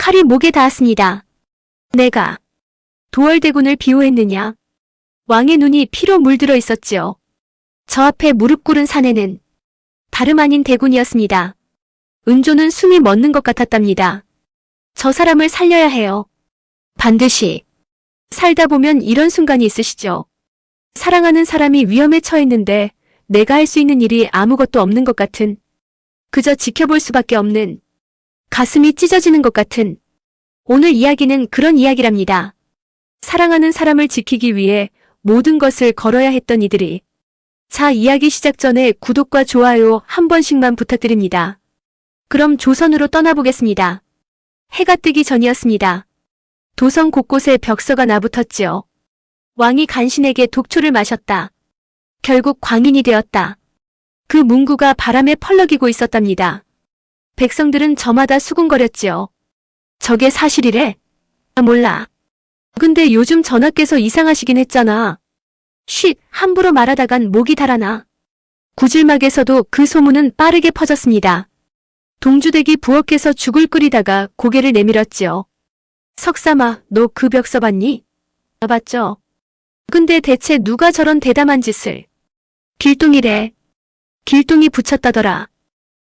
칼이 목에 닿았습니다. 내가 도월대군을 비호했느냐? 왕의 눈이 피로 물들어 있었지요. 저 앞에 무릎 꿇은 사내는 다름 아닌 대군이었습니다. 은조는 숨이 멎는 것 같았답니다. 저 사람을 살려야 해요. 반드시. 살다 보면 이런 순간이 있으시죠. 사랑하는 사람이 위험에 처했는데 내가 할 수 있는 일이 아무것도 없는 것 같은, 그저 지켜볼 수밖에 없는, 가슴이 찢어지는 것 같은. 오늘 이야기는 그런 이야기랍니다. 사랑하는 사람을 지키기 위해 모든 것을 걸어야 했던 이들이. 자, 이야기 시작 전에 구독과 좋아요 한 번씩만 부탁드립니다. 그럼 조선으로 떠나보겠습니다. 해가 뜨기 전이었습니다. 도성 곳곳에 벽서가 나붙었지요. 왕이 간신에게 독초를 마셨다. 결국 광인이 되었다. 그 문구가 바람에 펄럭이고 있었답니다. 백성들은 저마다 수군거렸지요. 저게 사실이래? 몰라. 근데 요즘 전하께서 이상하시긴 했잖아. 쉿, 함부로 말하다간 목이 달아나. 구질막에서도 그 소문은 빠르게 퍼졌습니다. 동주대기 부엌에서 죽을 끓이다가 고개를 내밀었지요. 석삼아, 너 그 벽서 봤니? 봤죠. 근데 대체 누가 저런 대담한 짓을. 길동이래. 길동이 붙였다더라.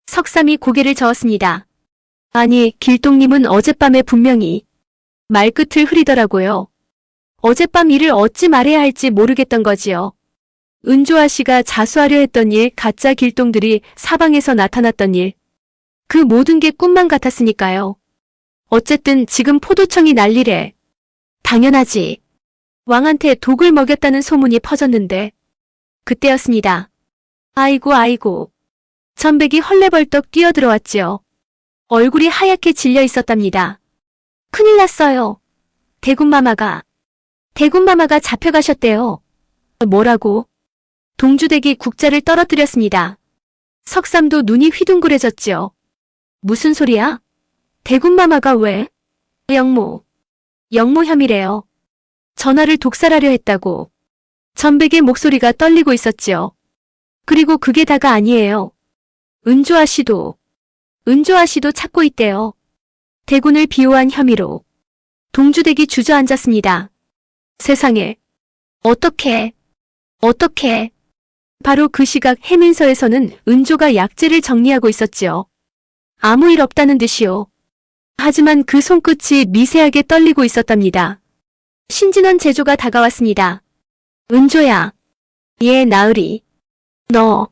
석삼이 고개를 저었습니다. 아니, 길동님은 어젯밤에 분명히 말끝을 흐리더라고요. 어젯밤 일을 어찌 말해야 할지 모르겠던 거지요. 은조아 씨가 자수하려 했던 일, 가짜 길동들이 사방에서 나타났던 일. 그 모든 게 꿈만 같았으니까요. 어쨌든 지금 포도청이 난리래. 당연하지. 왕한테 독을 먹였다는 소문이 퍼졌는데. 그때였습니다. 아이고. 전백이 헐레벌떡 뛰어들어왔지요. 얼굴이 하얗게 질려 있었답니다. 큰일 났어요. 대군마마가 잡혀가셨대요. 뭐라고? 동주대기 국자를 떨어뜨렸습니다. 석삼도 눈이 휘둥그레졌지요. 무슨 소리야? 대군마마가 왜? 영모 혐이래요. 전하를 독살하려 했다고. 전백의 목소리가 떨리고 있었지요. 그리고 그게 다가 아니에요. 은조아 씨도 찾고 있대요. 대군을 비호한 혐의로. 동주대기 주저앉았습니다. 세상에. 어떻게. 바로 그 시각 해민서에서는 은조가 약재를 정리하고 있었지요. 아무 일 없다는 듯이요. 하지만 그 손끝이 미세하게 떨리고 있었답니다. 신진원 제조가 다가왔습니다. 은조야. 예, 나으리. 너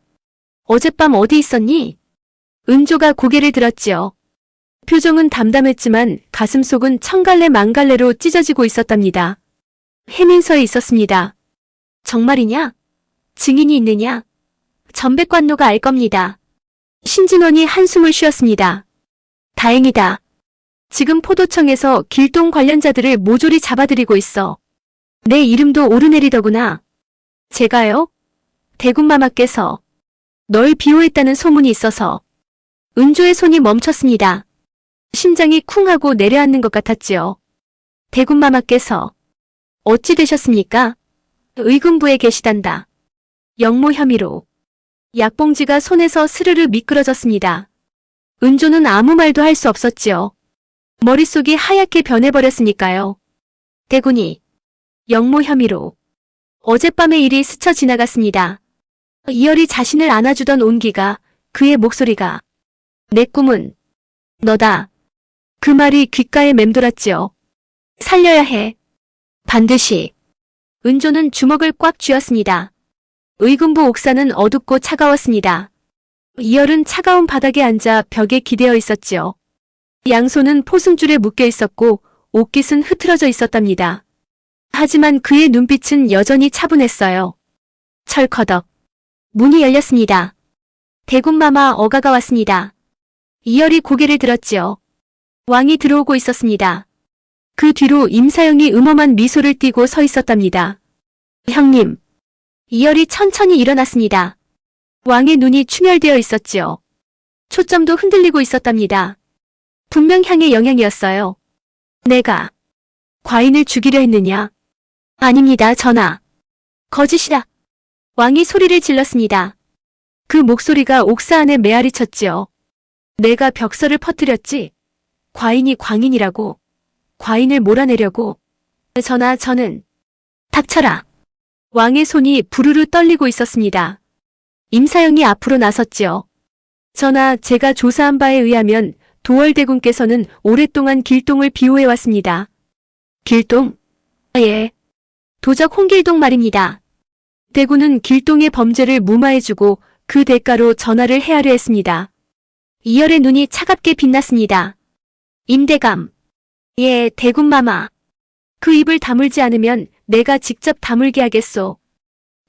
어젯밤 어디 있었니? 은조가 고개를 들었지요. 표정은 담담했지만 가슴속은 천갈래 만갈래로 찢어지고 있었답니다. 해민서에 있었습니다. 정말이냐? 증인이 있느냐? 전백관노가 알 겁니다. 신진원이 한숨을 쉬었습니다. 다행이다. 지금 포도청에서 길동 관련자들을 모조리 잡아들이고 있어. 내 이름도 오르내리더구나. 제가요? 대군마마께서 널 비호했다는 소문이 있어서. 은조의 손이 멈췄습니다. 심장이 쿵 하고 내려앉는 것 같았지요. 대군마마께서 어찌 되셨습니까? 의금부에 계시단다. 영모 혐의로. 약봉지가 손에서 스르르 미끄러졌습니다. 은조는 아무 말도 할 수 없었지요. 머릿속이 하얗게 변해버렸으니까요. 대군이 영모 혐의로. 어젯밤의 일이 스쳐 지나갔습니다. 이열이 자신을 안아주던 온기가, 그의 목소리가. 내 꿈은 너다. 그 말이 귓가에 맴돌았지요. 살려야 해. 반드시. 은조는 주먹을 꽉 쥐었습니다. 의금부 옥사는 어둡고 차가웠습니다. 이열은 차가운 바닥에 앉아 벽에 기대어 있었지요. 양손은 포승줄에 묶여 있었고 옷깃은 흐트러져 있었답니다. 하지만 그의 눈빛은 여전히 차분했어요. 철커덕. 문이 열렸습니다. 대군마마 어가가 왔습니다. 이열이 고개를 들었지요. 왕이 들어오고 있었습니다. 그 뒤로 임사영이 음험한 미소를 띠고 서 있었답니다. 형님. 이열이 천천히 일어났습니다. 왕의 눈이 충혈되어 있었지요. 초점도 흔들리고 있었답니다. 분명 향의 영향이었어요. 내가 과인을 죽이려 했느냐? 아닙니다, 전하. 거짓이라. 왕이 소리를 질렀습니다. 그 목소리가 옥사 안에 메아리 쳤지요. 내가 벽서를 퍼뜨렸지. 과인이 광인이라고. 과인을 몰아내려고. 저는 닥쳐라. 왕의 손이 부르르 떨리고 있었습니다. 임사영이 앞으로 나섰지요. 전하, 제가 조사한 바에 의하면 도월대군께서는 오랫동안 길동을 비호해왔습니다. 길동? 예. 도적 홍길동 말입니다. 대군은 길동의 범죄를 무마해주고 그 대가로 전하를 해하려 했습니다. 이열의 눈이 차갑게 빛났습니다. 임대감. 예, 대군마마. 그 입을 다물지 않으면 내가 직접 다물게 하겠소.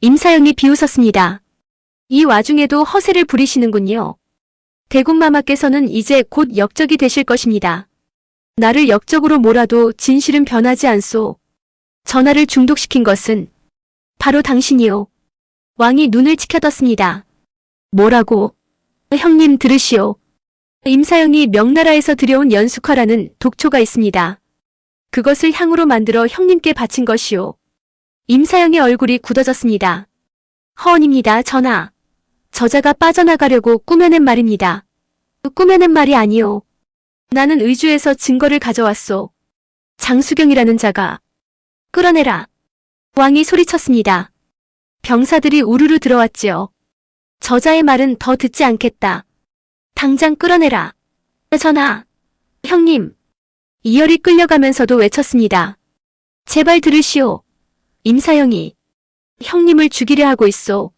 임사영이 비웃었습니다. 이 와중에도 허세를 부리시는군요. 대군마마께서는 이제 곧 역적이 되실 것입니다. 나를 역적으로 몰아도 진실은 변하지 않소. 전하를 중독시킨 것은 바로 당신이오. 왕이 눈을 치켜떴습니다. 뭐라고? 형님 들으시오. 임사영이 명나라에서 들여온 연숙화라는 독초가 있습니다. 그것을 향으로 만들어 형님께 바친 것이오. 임사영의 얼굴이 굳어졌습니다. 허언입니다, 전하. 저자가 빠져나가려고 꾸며낸 말입니다. 꾸며낸 말이 아니오. 나는 의주에서 증거를 가져왔소. 장수경이라는 자가. 끌어내라. 왕이 소리쳤습니다. 병사들이 우르르 들어왔지요. 저자의 말은 더 듣지 않겠다. 당장 끌어내라. 전하. 형님. 이열이 끌려가면서도 외쳤습니다. 제발 들으시오. 임사영이 형님을 죽이려 하고 있소.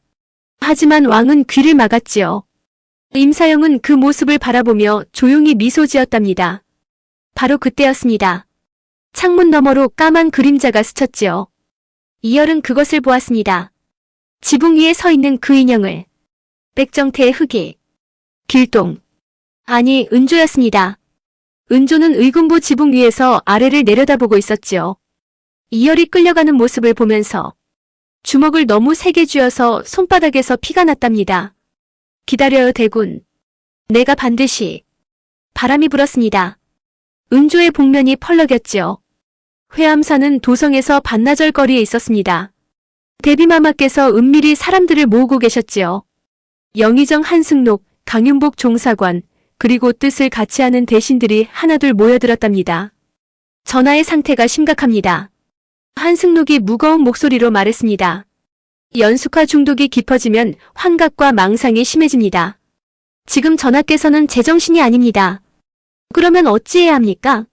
하지만 왕은 귀를 막았지요. 임사영은 그 모습을 바라보며 조용히 미소 지었답니다. 바로 그때였습니다. 창문 너머로 까만 그림자가 스쳤지요. 이열은 그것을 보았습니다. 지붕 위에 서 있는 그 인형을. 백정태의 흑이. 길동. 아니, 은조였습니다. 은조는 의군부 지붕 위에서 아래를 내려다보고 있었지요. 이열이 끌려가는 모습을 보면서 주먹을 너무 세게 쥐어서 손바닥에서 피가 났답니다. 기다려요, 대군. 내가 반드시. 바람이 불었습니다. 은조의 복면이 펄럭였지요. 회암사는 도성에서 반나절 거리에 있었습니다. 대비마마께서 은밀히 사람들을 모으고 계셨지요. 영의정 한승록, 강윤복 종사관, 그리고 뜻을 같이 하는 대신들이 하나둘 모여들었답니다. 전하의 상태가 심각합니다. 한승록이 무거운 목소리로 말했습니다. 연숙화 중독이 깊어지면 환각과 망상이 심해집니다. 지금 전하께서는 제정신이 아닙니다. 그러면 어찌해야 합니까?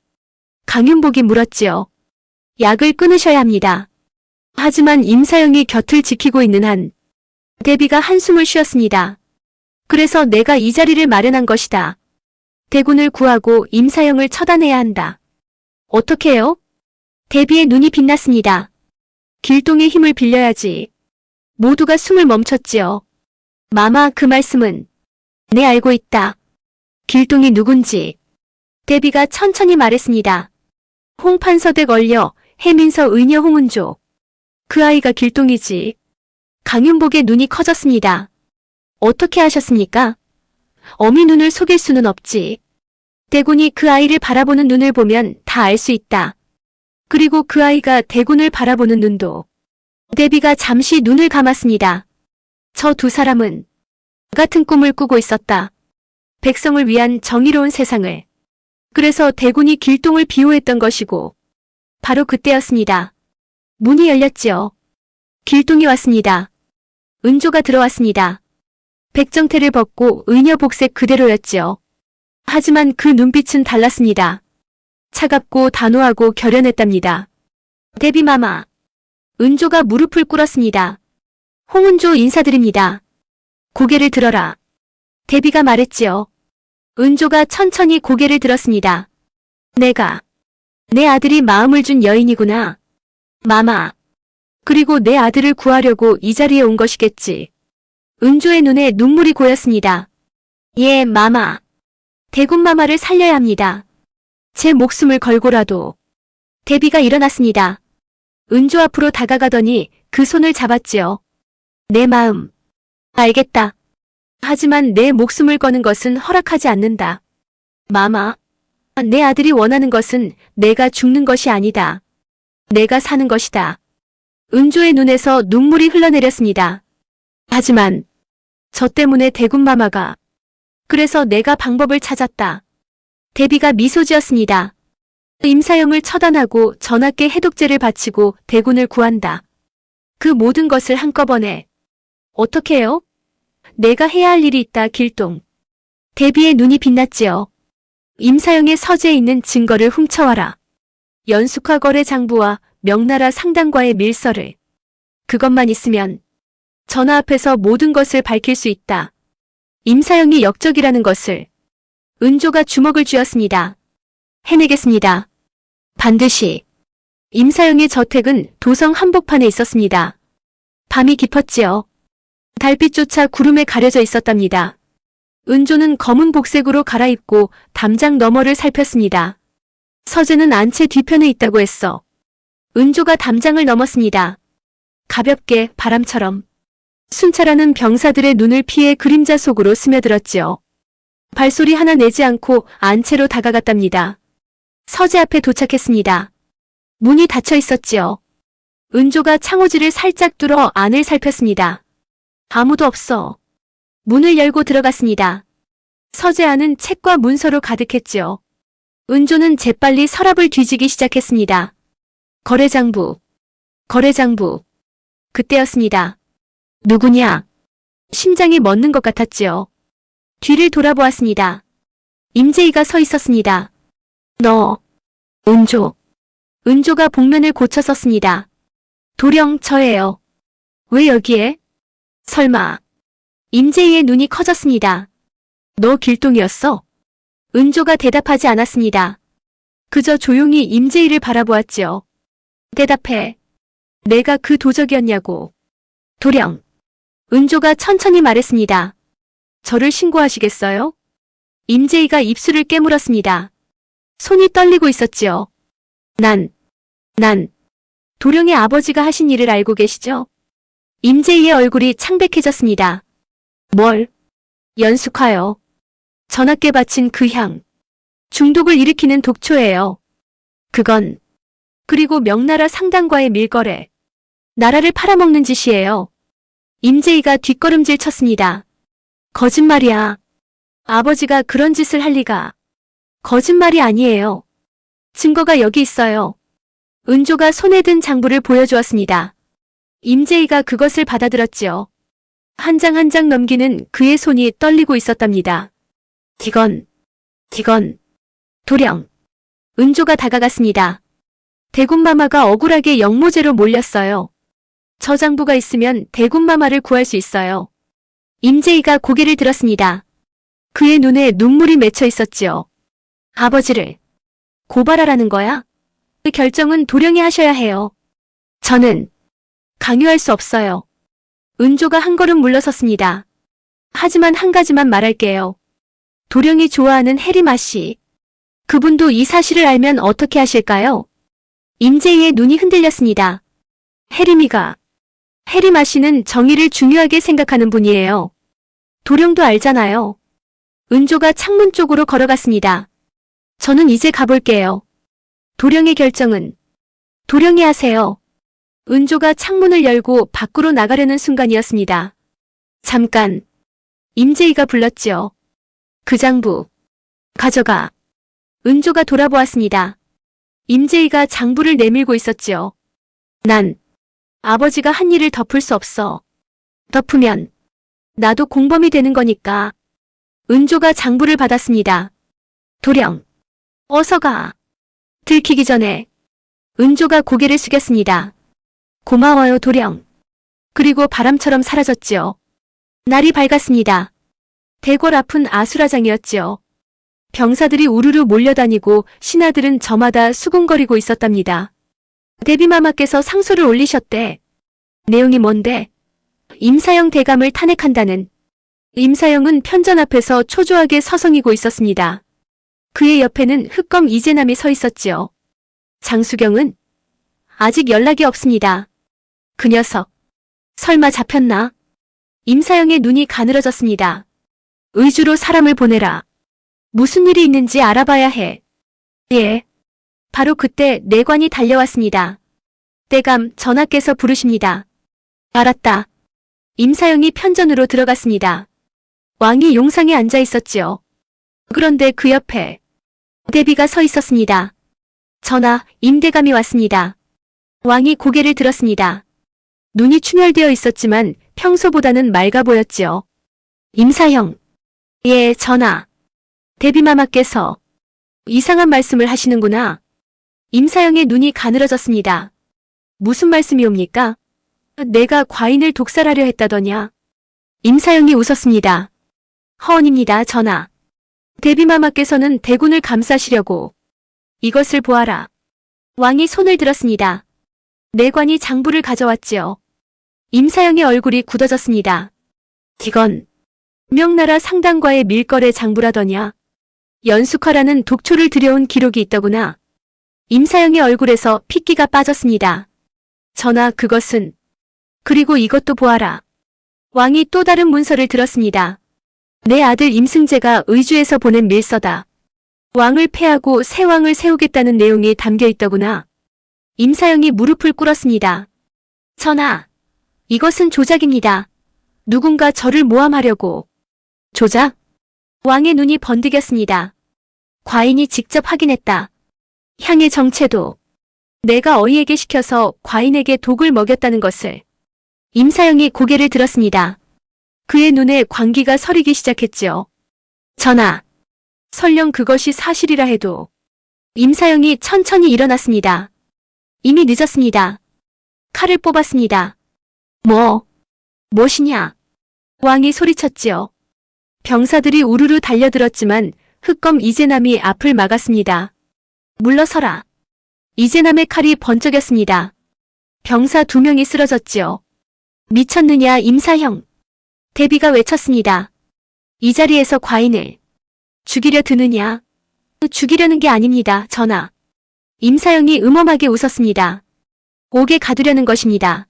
강윤복이 물었지요. 약을 끊으셔야 합니다. 하지만 임사영이 곁을 지키고 있는 한 대비가 한숨을 쉬었습니다. 그래서 내가 이 자리를 마련한 것이다. 대군을 구하고 임사영을 처단해야 한다. 어떻게 해요? 대비의 눈이 빛났습니다. 길동의 힘을 빌려야지. 모두가 숨을 멈췄지요. 마마, 그 말씀은. 네, 알고 있다. 길동이 누군지. 대비가 천천히 말했습니다. 홍판서댁 얼려 해민서 의녀 홍은조. 그 아이가 길동이지. 강윤복의 눈이 커졌습니다. 어떻게 하셨습니까? 어미 눈을 속일 수는 없지. 대군이 그 아이를 바라보는 눈을 보면 다 알 수 있다. 그리고 그 아이가 대군을 바라보는 눈도. 대비가 잠시 눈을 감았습니다. 저 두 사람은 같은 꿈을 꾸고 있었다. 백성을 위한 정의로운 세상을. 그래서 대군이 길동을 비호했던 것이고. 바로 그때였습니다. 문이 열렸지요. 길동이 왔습니다. 은조가 들어왔습니다. 백정태를 벗고 의녀 복색 그대로였지요. 하지만 그 눈빛은 달랐습니다. 차갑고 단호하고 결연했답니다. 대비마마. 은조가 무릎을 꿇었습니다. 홍은조 인사드립니다. 고개를 들어라. 대비가 말했지요. 은조가 천천히 고개를 들었습니다. 내가 내 아들이 마음을 준 여인이구나. 마마. 그리고 내 아들을 구하려고 이 자리에 온 것이겠지. 은조의 눈에 눈물이 고였습니다. 예, 마마. 대군마마를 살려야 합니다. 제 목숨을 걸고라도. 대비가 일어났습니다. 은조 앞으로 다가가더니 그 손을 잡았지요. 내 마음. 알겠다. 하지만 내 목숨을 거는 것은 허락하지 않는다. 마마. 내 아들이 원하는 것은 내가 죽는 것이 아니다. 내가 사는 것이다. 은조의 눈에서 눈물이 흘러내렸습니다. 하지만 저 때문에 대군마마가. 그래서 내가 방법을 찾았다. 대비가 미소 지었습니다. 임사영을 처단하고 전하께 해독제를 바치고 대군을 구한다. 그 모든 것을 한꺼번에. 어떻게 해요? 내가 해야 할 일이 있다, 길동. 대비의 눈이 빛났지요. 임사영의 서재에 있는 증거를 훔쳐와라. 연숙화 거래 장부와 명나라 상당과의 밀서를. 그것만 있으면 전하 앞에서 모든 것을 밝힐 수 있다. 임사영이 역적이라는 것을. 은조가 주먹을 쥐었습니다. 해내겠습니다. 반드시. 임사영의 저택은 도성 한복판에 있었습니다. 밤이 깊었지요. 달빛조차 구름에 가려져 있었답니다. 은조는 검은 복색으로 갈아입고 담장 너머를 살폈습니다. 서재는 안채 뒤편에 있다고 했어. 은조가 담장을 넘었습니다. 가볍게 바람처럼. 순찰하는 병사들의 눈을 피해 그림자 속으로 스며들었지요. 발소리 하나 내지 않고 안채로 다가갔답니다. 서재 앞에 도착했습니다. 문이 닫혀 있었지요. 은조가 창호지를 살짝 뚫어 안을 살폈습니다. 아무도 없어. 문을 열고 들어갔습니다. 서재 안은 책과 문서로 가득했지요. 은조는 재빨리 서랍을 뒤지기 시작했습니다. 거래장부. 거래장부. 그때였습니다. 누구냐? 심장이 멎는 것 같았지요. 뒤를 돌아보았습니다. 임재희가 서 있었습니다. 너. 은조. 은조가 복면을 고쳐 섰습니다. 도령, 저예요. 왜 여기에? 설마. 임재희의 눈이 커졌습니다. 너 길동이었어? 은조가 대답하지 않았습니다. 그저 조용히 임재희를 바라보았지요. 대답해. 내가 그 도적이었냐고. 도령. 은조가 천천히 말했습니다. 저를 신고하시겠어요? 임재희가 입술을 깨물었습니다. 손이 떨리고 있었지요. 난. 도령의 아버지가 하신 일을 알고 계시죠? 임재희의 얼굴이 창백해졌습니다. 뭘? 연숙하여. 전하께 바친 그 향. 중독을 일으키는 독초예요. 그건. 그리고 명나라 상당과의 밀거래. 나라를 팔아먹는 짓이에요. 임재희가 뒷걸음질 쳤습니다. 거짓말이야. 아버지가 그런 짓을 할 리가. 거짓말이 아니에요. 증거가 여기 있어요. 은조가 손에 든 장부를 보여주었습니다. 임재희가 그것을 받아들었지요. 한 장 한 장 넘기는 그의 손이 떨리고 있었답니다. 기건. 도령. 은조가 다가갔습니다. 대군마마가 억울하게 영모제로 몰렸어요. 저 장부가 있으면 대군마마를 구할 수 있어요. 임재희가 고개를 들었습니다. 그의 눈에 눈물이 맺혀 있었지요. 아버지를 고발하라는 거야? 그 결정은 도령이 하셔야 해요. 저는 강요할 수 없어요. 은조가 한 걸음 물러섰습니다. 하지만 한 가지만 말할게요. 도령이 좋아하는 해리마 씨. 그분도 이 사실을 알면 어떻게 하실까요? 임재희의 눈이 흔들렸습니다. 해리마 씨는 정의를 중요하게 생각하는 분이에요. 도령도 알잖아요. 은조가 창문 쪽으로 걸어갔습니다. 저는 이제 가볼게요. 도령의 결정은 도령이 하세요. 은조가 창문을 열고 밖으로 나가려는 순간이었습니다. 잠깐. 임재희가 불렀지요. 그 장부. 가져가. 은조가 돌아보았습니다. 임재희가 장부를 내밀고 있었지요. 난 아버지가 한 일을 덮을 수 없어. 덮으면 나도 공범이 되는 거니까. 은조가 장부를 받았습니다. 도령. 어서 가. 들키기 전에. 은조가 고개를 숙였습니다. 고마워요, 도령. 그리고 바람처럼 사라졌지요. 날이 밝았습니다. 대궐 앞은 아수라장이었지요. 병사들이 우르르 몰려다니고 신하들은 저마다 수군거리고 있었답니다. 대비마마께서 상소를 올리셨대. 내용이 뭔데? 임사영 대감을 탄핵한다는. 임사영은 편전 앞에서 초조하게 서성이고 있었습니다. 그의 옆에는 흑검 이재남이 서 있었지요. 장수경은? 아직 연락이 없습니다. 그 녀석. 설마 잡혔나? 임사영의 눈이 가늘어졌습니다. 의주로 사람을 보내라. 무슨 일이 있는지 알아봐야 해. 예. 바로 그때 내관이 달려왔습니다. 대감, 전하께서 부르십니다. 알았다. 임사영이 편전으로 들어갔습니다. 왕이 용상에 앉아 있었지요. 그런데 그 옆에 대비가 서 있었습니다. 전하, 임대감이 왔습니다. 왕이 고개를 들었습니다. 눈이 충혈되어 있었지만 평소보다는 맑아 보였지요. 임사형. 예, 전하. 대비마마께서 이상한 말씀을 하시는구나. 임사형의 눈이 가늘어졌습니다. 무슨 말씀이옵니까? 내가 과인을 독살하려 했다더냐. 임사형이 웃었습니다. 허언입니다, 전하. 대비마마께서는 대군을 감싸시려고. 이것을 보아라. 왕이 손을 들었습니다. 내관이 장부를 가져왔지요. 임사형의 얼굴이 굳어졌습니다. 이건 명나라 상당과의 밀거래 장부라더냐. 연숙화라는 독초를 들여온 기록이 있더구나. 임사형의 얼굴에서 핏기가 빠졌습니다. 전하, 그것은. 그리고 이것도 보아라. 왕이 또 다른 문서를 들었습니다. 내 아들 임승재가 의주에서 보낸 밀서다. 왕을 패하고 새 왕을 세우겠다는 내용이 담겨 있더구나. 임사형이 무릎을 꿇었습니다. 전하, 이것은 조작입니다. 누군가 저를 모함하려고. 조작? 왕의 눈이 번득였습니다. 과인이 직접 확인했다. 향의 정체도 내가 어이에게 시켜서 과인에게 독을 먹였다는 것을. 임사형이 고개를 들었습니다. 그의 눈에 광기가 서리기 시작했지요. 전하, 설령 그것이 사실이라 해도. 임사형이 천천히 일어났습니다. 이미 늦었습니다. 칼을 뽑았습니다. 무엇이냐? 왕이 소리쳤지요. 병사들이 우르르 달려들었지만 흑검 이재남이 앞을 막았습니다. 물러서라. 이재남의 칼이 번쩍였습니다. 병사 2명이 쓰러졌지요. 미쳤느냐, 임사형. 대비가 외쳤습니다. 이 자리에서 과인을 죽이려 드느냐? 죽이려는 게 아닙니다, 전하. 임사형이 음험하게 웃었습니다. 옥에 가두려는 것입니다.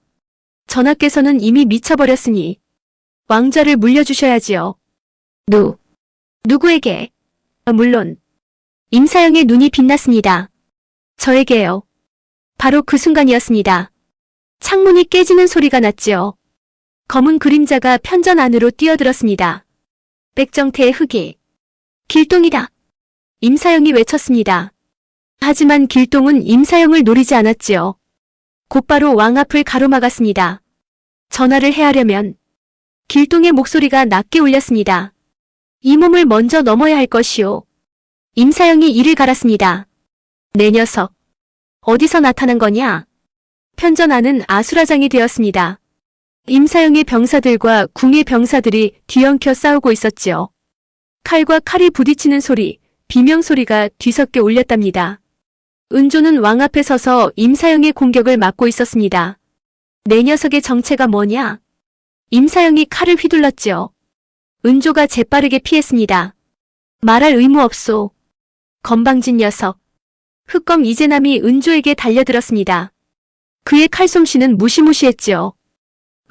전하께서는 이미 미쳐버렸으니 왕좌를 물려주셔야지요. 누구에게? 물론. 임사형의 눈이 빛났습니다. 저에게요. 바로 그 순간이었습니다. 창문이 깨지는 소리가 났지요. 검은 그림자가 편전 안으로 뛰어들었습니다. 백정태의 흑이. 길동이다. 임사형이 외쳤습니다. 하지만 길동은 임사형을 노리지 않았지요. 곧바로 왕 앞을 가로막았습니다. 전화를 해하려면 길동의 목소리가 낮게 울렸습니다. 이 몸을 먼저 넘어야 할 것이오. 임사형이 이를 갈았습니다. 내 녀석. 어디서 나타난 거냐? 편전안은 아수라장이 되었습니다. 임사형의 병사들과 궁의 병사들이 뒤엉켜 싸우고 있었지요. 칼과 칼이 부딪히는 소리, 비명소리가 뒤섞여 울렸답니다. 은조는 왕 앞에 서서 임사형의 공격을 막고 있었습니다. 내 녀석의 정체가 뭐냐? 임사형이 칼을 휘둘렀지요. 은조가 재빠르게 피했습니다. 말할 의무 없소. 건방진 녀석. 흑검 이재남이 은조에게 달려들었습니다. 그의 칼솜씨는 무시무시했지요.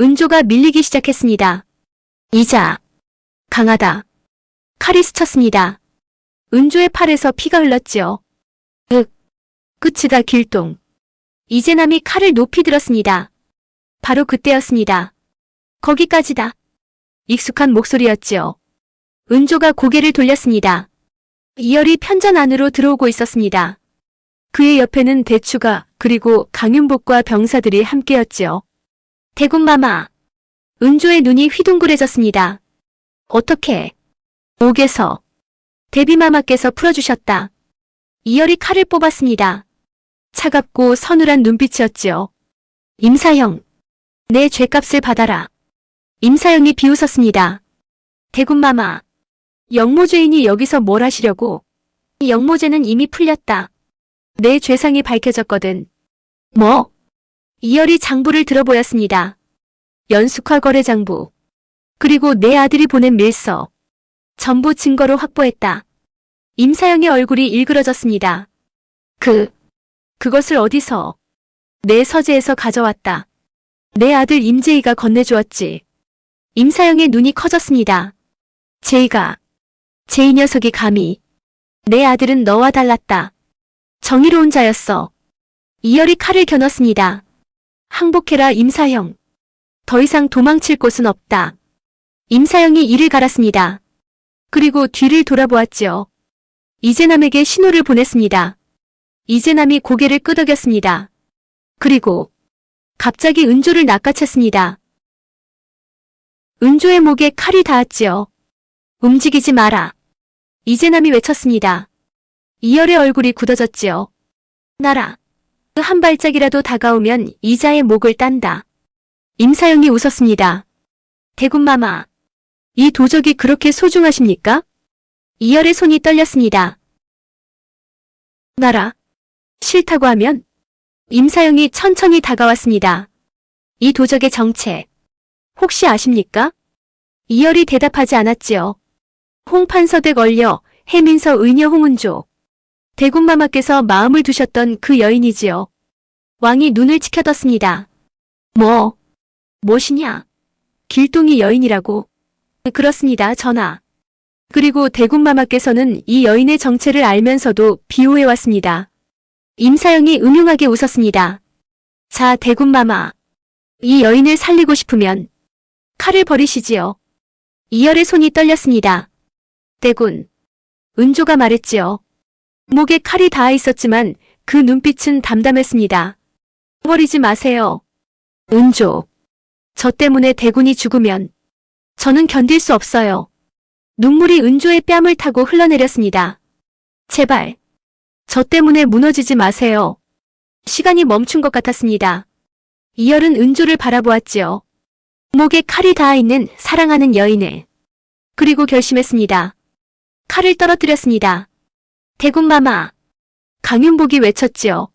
은조가 밀리기 시작했습니다. 이자. 강하다. 칼이 스쳤습니다. 은조의 팔에서 피가 흘렀지요. 끝이다, 길동. 이재남이 칼을 높이 들었습니다. 바로 그때였습니다. 거기까지다. 익숙한 목소리였지요. 은조가 고개를 돌렸습니다. 이열이 편전 안으로 들어오고 있었습니다. 그의 옆에는 대추가 그리고 강윤복과 병사들이 함께였지요. 대군마마. 은조의 눈이 휘둥그레졌습니다. 어떻게? 옥에서. 대비마마께서 풀어주셨다. 이열이 칼을 뽑았습니다. 차갑고 서늘한 눈빛이었지요. 임사형. 내 죗값을 받아라. 임사형이 비웃었습니다. 대군마마. 영모죄인이 여기서 뭘 하시려고? 영모죄는 이미 풀렸다. 내 죄상이 밝혀졌거든. 뭐? 이열이 장부를 들어보였습니다. 연숙화 거래 장부. 그리고 내 아들이 보낸 밀서. 전부 증거로 확보했다. 임사형의 얼굴이 일그러졌습니다. 그것을 어디서? 내 서재에서 가져왔다. 내 아들 임재희가 건네주었지. 임사형의 눈이 커졌습니다. 제희가. 제희 녀석이 감히. 내 아들은 너와 달랐다. 정의로운 자였어. 이열이 칼을 겨눴습니다. 항복해라, 임사형. 더 이상 도망칠 곳은 없다. 임사형이 이를 갈았습니다. 그리고 뒤를 돌아보았지요. 이재남에게 신호를 보냈습니다. 이재남이 고개를 끄덕였습니다. 그리고 갑자기 은조를 낚아챘습니다. 은조의 목에 칼이 닿았지요. 움직이지 마라. 이재남이 외쳤습니다. 이열의 얼굴이 굳어졌지요. 나라. 한 발짝이라도 다가오면 이자의 목을 딴다. 임사영이 웃었습니다. 대군마마. 이 도적이 그렇게 소중하십니까? 이열의 손이 떨렸습니다. 나라. 싫다고 하면? 임사영이 천천히 다가왔습니다. 이 도적의 정체. 혹시 아십니까? 이열이 대답하지 않았지요. 홍판서댁 얼려 해민서 의녀 홍은조. 대군마마께서 마음을 두셨던 그 여인이지요. 왕이 눈을 치켜떴습니다. 무엇이냐? 길동이 여인이라고. 그렇습니다, 전하. 그리고 대군마마께서는 이 여인의 정체를 알면서도 비호해왔습니다. 임사영이 음흉하게 웃었습니다. 자, 대군마마. 이 여인을 살리고 싶으면 칼을 버리시지요. 이열의 손이 떨렸습니다. 대군. 은조가 말했지요. 목에 칼이 닿아 있었지만 그 눈빛은 담담했습니다. 버리지 마세요. 은조. 저 때문에 대군이 죽으면 저는 견딜 수 없어요. 눈물이 은조의 뺨을 타고 흘러내렸습니다. 제발. 저 때문에 무너지지 마세요. 시간이 멈춘 것 같았습니다. 이열은 은조를 바라보았지요. 목에 칼이 닿아 있는 사랑하는 여인을. 그리고 결심했습니다. 칼을 떨어뜨렸습니다. 대군마마. 강윤복이 외쳤지요.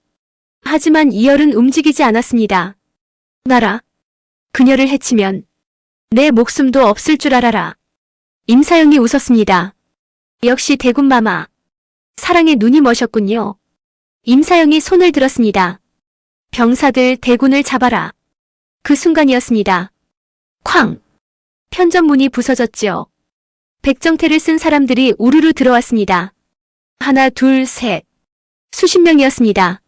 하지만 이열은 움직이지 않았습니다. 나라. 그녀를 해치면 내 목숨도 없을 줄 알아라. 임사영이 웃었습니다. 역시 대군마마. 사랑에 눈이 머셨군요. 임사영이 손을 들었습니다. 병사들 대군을 잡아라. 그 순간이었습니다. 쾅! 편전문이 부서졌지요. 백정태를 쓴 사람들이 우르르 들어왔습니다. 하나, 둘, 셋. 수십 명이었습니다.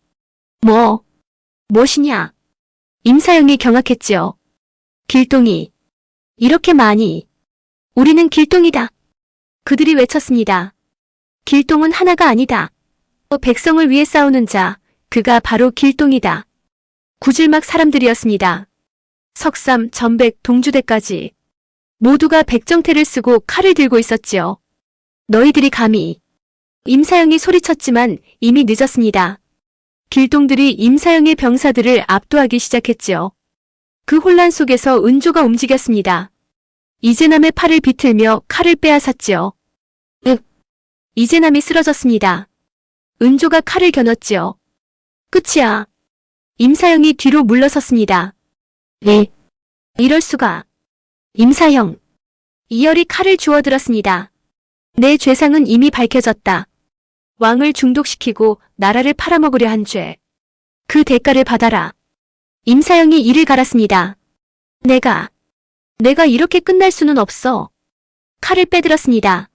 무엇이냐? 임사영이 경악했지요. 길동이. 이렇게 많이. 우리는 길동이다. 그들이 외쳤습니다. 길동은 하나가 아니다. 백성을 위해 싸우는 자, 그가 바로 길동이다. 구질막 사람들이었습니다. 석삼, 전백, 동주대까지. 모두가 백정태를 쓰고 칼을 들고 있었지요. 너희들이 감히. 임사영이 소리쳤지만 이미 늦었습니다. 길동들이 임사영의 병사들을 압도하기 시작했지요. 그 혼란 속에서 은조가 움직였습니다. 이재남의 팔을 비틀며 칼을 빼앗았지요. 이재남이 쓰러졌습니다. 은조가 칼을 겨눴지요. 끝이야. 임사영이 뒤로 물러섰습니다. 이럴 수가. 임사형. 이열이 칼을 주워들었습니다. 내 죄상은 이미 밝혀졌다. 왕을 중독시키고 나라를 팔아먹으려 한 죄. 그 대가를 받아라. 임사영이 이를 갈았습니다. 내가 이렇게 끝날 수는 없어. 칼을 빼들었습니다.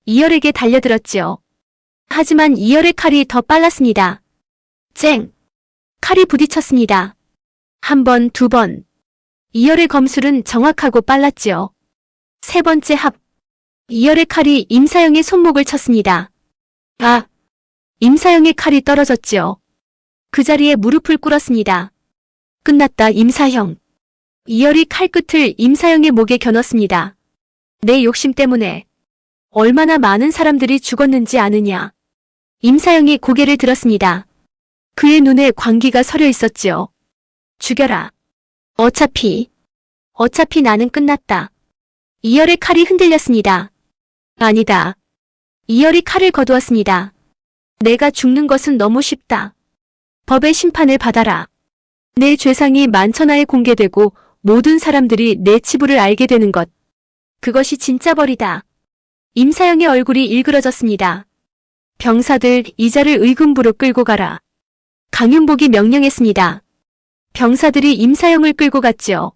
이열에게 달려들었지요. 하지만 이열의 칼이 더 빨랐습니다. 쨍! 칼이 부딪혔습니다. 한 번, 두 번. 이열의 검술은 정확하고 빨랐지요. 세 번째 합. 이열의 칼이 임사영의 손목을 쳤습니다. 아! 임사영의 칼이 떨어졌지요. 그 자리에 무릎을 꿇었습니다. 끝났다, 임사형. 이열이 칼끝을 임사영의 목에 겨눴습니다. 내 욕심 때문에 얼마나 많은 사람들이 죽었는지 아느냐. 임사영이 고개를 들었습니다. 그의 눈에 광기가 서려 있었지요. 죽여라. 어차피 나는 끝났다. 이열의 칼이 흔들렸습니다. 아니다. 이열이 칼을 거두었습니다. 내가 죽는 것은 너무 쉽다. 법의 심판을 받아라. 내 죄상이 만천하에 공개되고 모든 사람들이 내 치부를 알게 되는 것. 그것이 진짜 벌이다. 임사영의 얼굴이 일그러졌습니다. 병사들 이자를 의금부로 끌고 가라. 강윤복이 명령했습니다. 병사들이 임사영을 끌고 갔지요.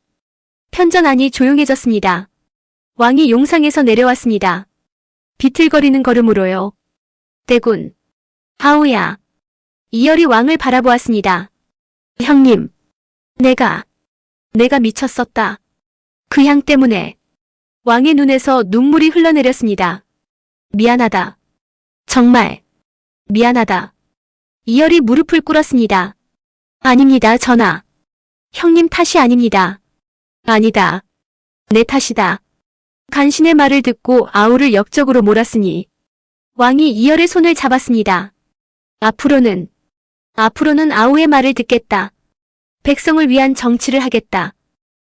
편전안이 조용해졌습니다. 왕이 용상에서 내려왔습니다. 비틀거리는 걸음으로요. 대군. 하우야. 이열이 왕을 바라보았습니다. 형님. 내가 미쳤었다. 그 향 때문에. 왕의 눈에서 눈물이 흘러내렸습니다. 미안하다. 정말 미안하다. 이열이 무릎을 꿇었습니다. 아닙니다, 전하. 형님 탓이 아닙니다. 아니다. 내 탓이다. 간신의 말을 듣고 아우를 역적으로 몰았으니 왕이 이열의 손을 잡았습니다. 앞으로는 아우의 말을 듣겠다. 백성을 위한 정치를 하겠다.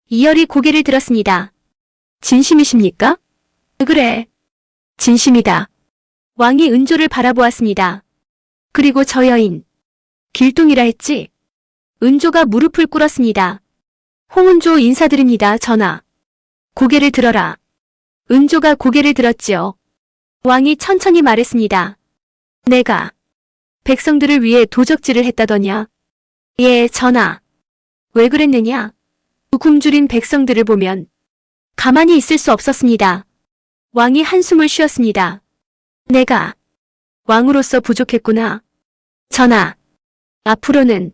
이열이 고개를 들었습니다. 진심이십니까? 그래. 진심이다. 왕이 은조를 바라보았습니다. 그리고 저 여인. 길동이라 했지? 은조가 무릎을 꿇었습니다. 홍은조 인사드립니다, 전하. 고개를 들어라. 은조가 고개를 들었지요. 왕이 천천히 말했습니다. 내가 백성들을 위해 도적질을 했다더냐? 예, 전하. 왜 그랬느냐? 굶주린 백성들을 보면 가만히 있을 수 없었습니다. 왕이 한숨을 쉬었습니다. 내가 왕으로서 부족했구나. 전하, 앞으로는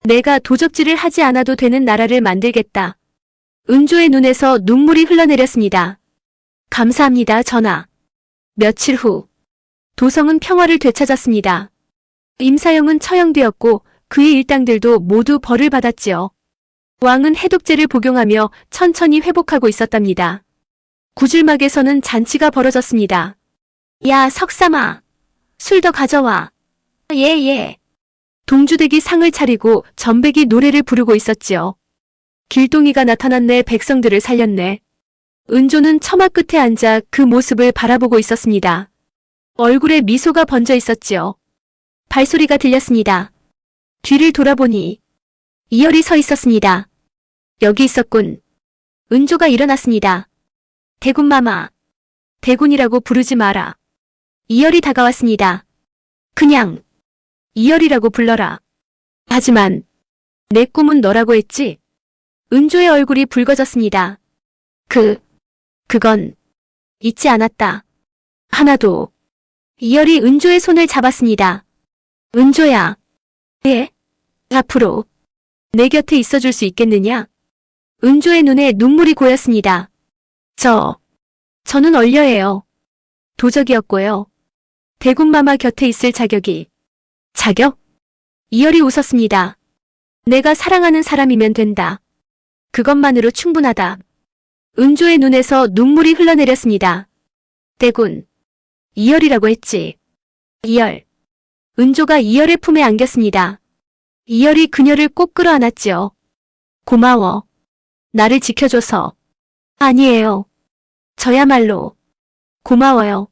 내가 도적질을 하지 않아도 되는 나라를 만들겠다. 은조의 눈에서 눈물이 흘러내렸습니다. 감사합니다, 전하. 며칠 후 도성은 평화를 되찾았습니다. 임사영은 처형되었고 그의 일당들도 모두 벌을 받았지요. 왕은 해독제를 복용하며 천천히 회복하고 있었답니다. 구줄막에서는 잔치가 벌어졌습니다. 야, 석삼아. 술 더 가져와. 예. 동주댁이 상을 차리고 전백이 노래를 부르고 있었지요. 길동이가 나타났네. 백성들을 살렸네. 은조는 처마 끝에 앉아 그 모습을 바라보고 있었습니다. 얼굴에 미소가 번져 있었지요. 발소리가 들렸습니다. 뒤를 돌아보니 이열이 서 있었습니다. 여기 있었군. 은조가 일어났습니다. 대군마마. 대군이라고 부르지 마라. 이열이 다가왔습니다. 그냥 이열이라고 불러라. 하지만 내 꿈은 너라고 했지? 은조의 얼굴이 붉어졌습니다. 그건 잊지 않았다. 하나도. 이열이 은조의 손을 잡았습니다. 은조야. 예? 앞으로 내 곁에 있어줄 수 있겠느냐? 은조의 눈에 눈물이 고였습니다. 저는 얼려예요. 도적이었고요. 대군마마 곁에 있을 자격? 이열이 웃었습니다. 내가 사랑하는 사람이면 된다. 그것만으로 충분하다. 은조의 눈에서 눈물이 흘러내렸습니다. 대군. 이열이라고 했지. 이열. 은조가 이열의 품에 안겼습니다. 이열이 그녀를 꼭 끌어안았지요. 고마워. 나를 지켜줘서. 아니에요. 저야말로 고마워요.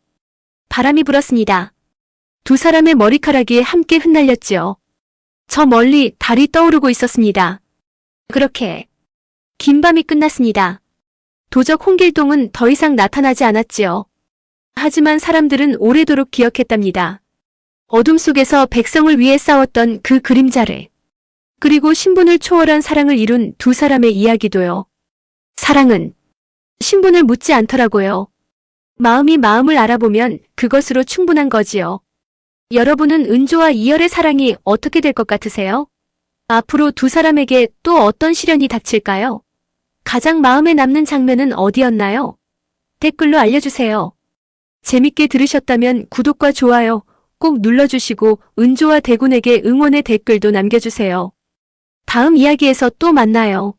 바람이 불었습니다. 두 사람의 머리카락이 함께 흩날렸지요. 저 멀리 달이 떠오르고 있었습니다. 그렇게 긴 밤이 끝났습니다. 도적 홍길동은 더 이상 나타나지 않았지요. 하지만 사람들은 오래도록 기억했답니다. 어둠 속에서 백성을 위해 싸웠던 그 그림자를. 그리고 신분을 초월한 사랑을 이룬 두 사람의 이야기도요. 사랑은 신분을 묻지 않더라고요. 마음이 마음을 알아보면 그것으로 충분한 거지요. 여러분은 은조와 이열의 사랑이 어떻게 될 것 같으세요? 앞으로 두 사람에게 또 어떤 시련이 닥칠까요? 가장 마음에 남는 장면은 어디였나요? 댓글로 알려주세요. 재밌게 들으셨다면 구독과 좋아요 꼭 눌러주시고 은조와 대군에게 응원의 댓글도 남겨주세요. 다음 이야기에서 또 만나요.